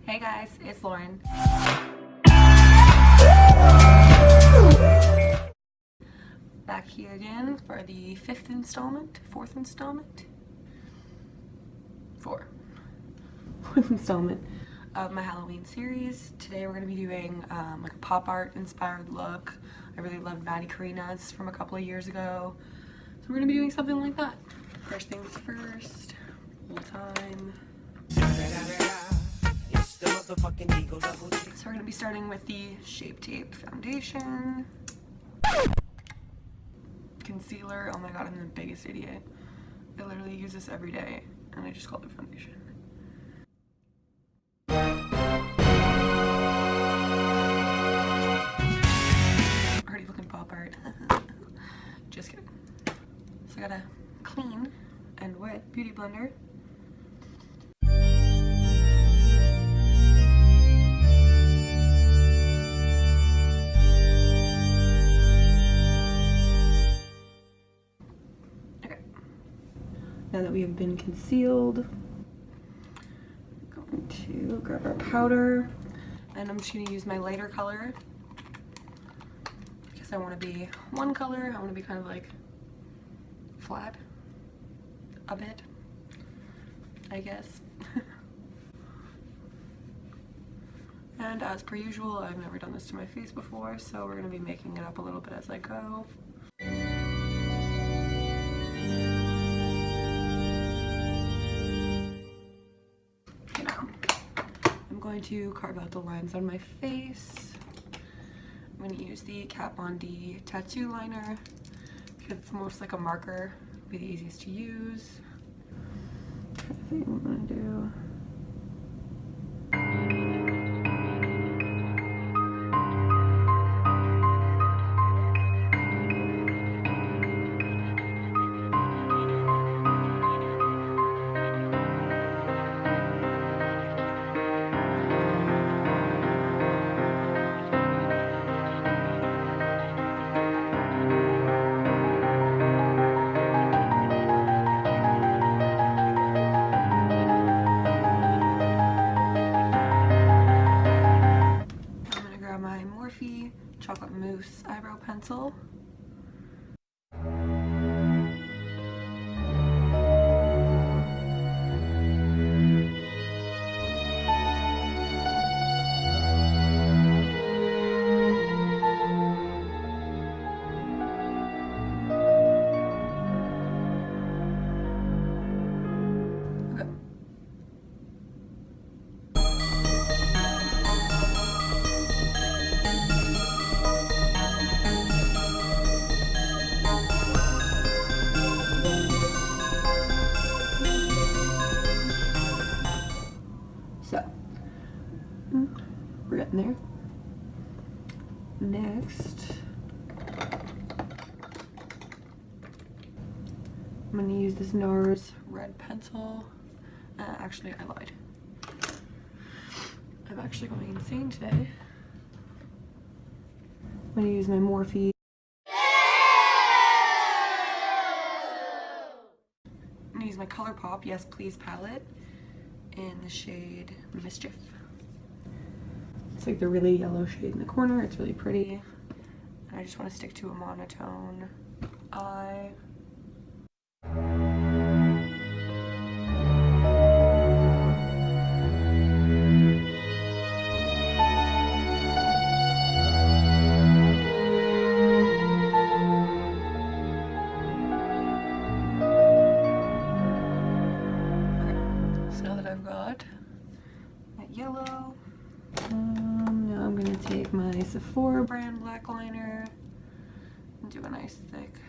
Hey guys, it's Lauren. Back here again for the fourth installment of my Halloween series. Today we're going to be doing like a pop art inspired look. I really loved Maddie Karina's from a couple of years ago. So we're going to be doing something like that. First things first, full time. So we're going to be starting with the Shape Tape foundation. Concealer, oh my god, I'm the biggest idiot. I literally use this every day and I just called it foundation. Already looking pop art. Just kidding. So I got a clean and wet beauty blender. Now that we have been concealed, I'm going to grab our powder, and I'm just going to use my lighter color because I want to be one color. I want to be kind of like flat a bit, I guess. And as per usual, I've never done this to my face before, so we're going to be making it up a little bit as I go. I'm going to carve out the lines on my face. I'm going to use the Kat Von D tattoo liner because it's most like a marker, be the easiest to use. I think I'm going to do. Chocolate Mousse eyebrow pencil. So, we're getting there. Next, I'm going to use this NARS red pencil. Actually, I lied. I'm actually going insane today. I'm going to use my Morphe. I'm going to use my ColourPop Yes Please palette in the shade Mischief. It's like the really yellow shade in the corner. It's really pretty. And I just want to stick to a monotone eye. Yellow. Now I'm going to take my Sephora brand black liner and do a nice thick.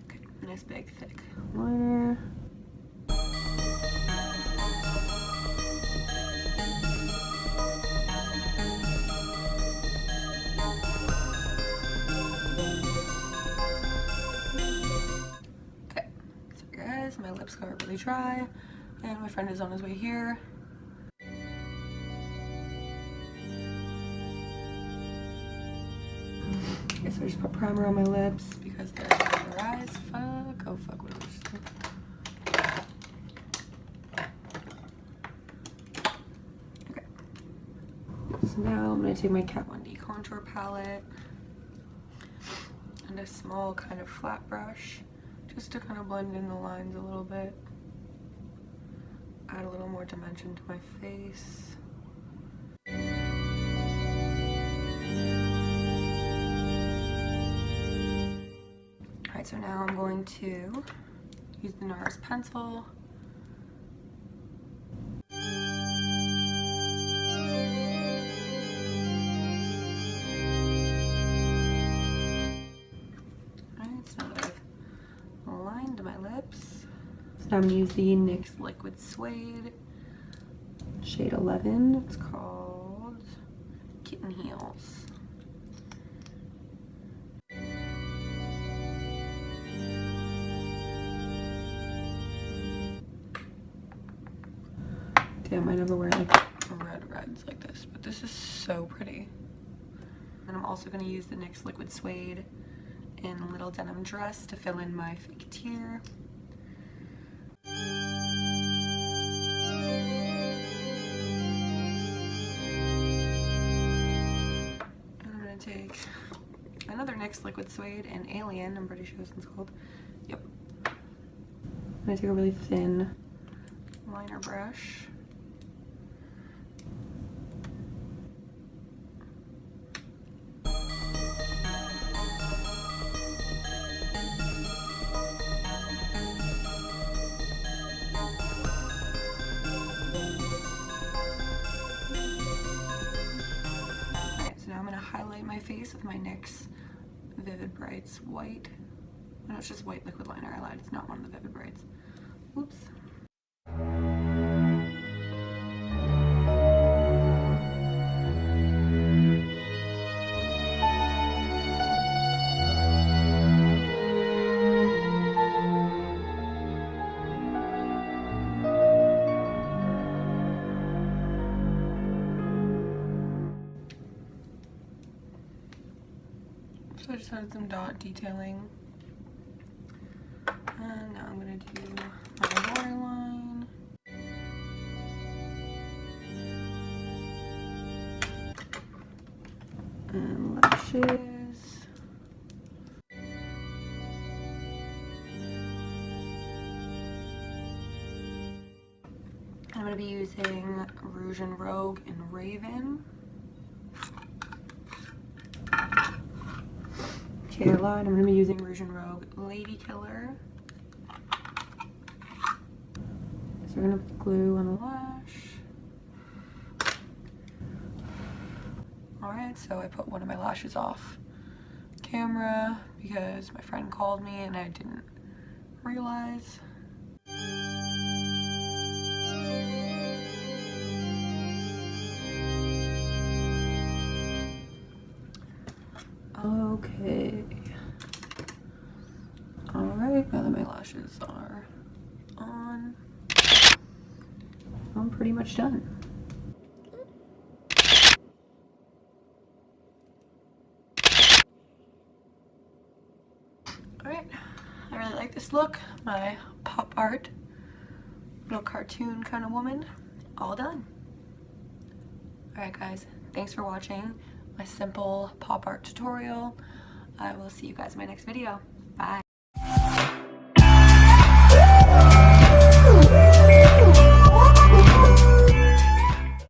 Okay, nice big thick liner. My lips got really dry, and my friend is on his way here. Okay, so I just put primer on my lips because they're dry as fuck. Oh fuck, what was this? Okay. So now I'm gonna take my Kat Von D contour palette and a small kind of flat brush just to kind of blend in the lines a little bit. Add a little more dimension to my face. Alright, so now I'm going to use the NARS pencil. Alright, so now that I've lined my lips, so now I'm going to use the NYX Liquid Suede, shade 11. It's called Kitten Heels. Damn, I never wear like reds like this, but this is so pretty. And I'm also going to use the NYX Liquid Suede in Little Denim Dress to fill in my fake tear. And I'm going to take another NYX Liquid Suede and Alien, I'm pretty sure this one's called. Yep. I'm going to take a really thin liner brush. Highlight my face with my NYX Vivid Brights white. No, it's just white liquid liner. I lied. It's not one of the Vivid Brights. Oops. So I just added some dot detailing. And now I'm going to do my waterline. And lashes. I'm going to be using Rouge and Rogue in Raven. Line. I'm going to be using Rouge and Rogue Lady Killer. So we're going to put glue on the lash. Alright, so I put one of my lashes off camera because my friend called me and I didn't realize. Okay. Alright, now that my lashes are on, I'm pretty much done. Alright, I really like this look. My pop art, little cartoon kind of woman, all done. Alright guys, thanks for watching my simple pop art tutorial. I will see you guys in my next video. Bye.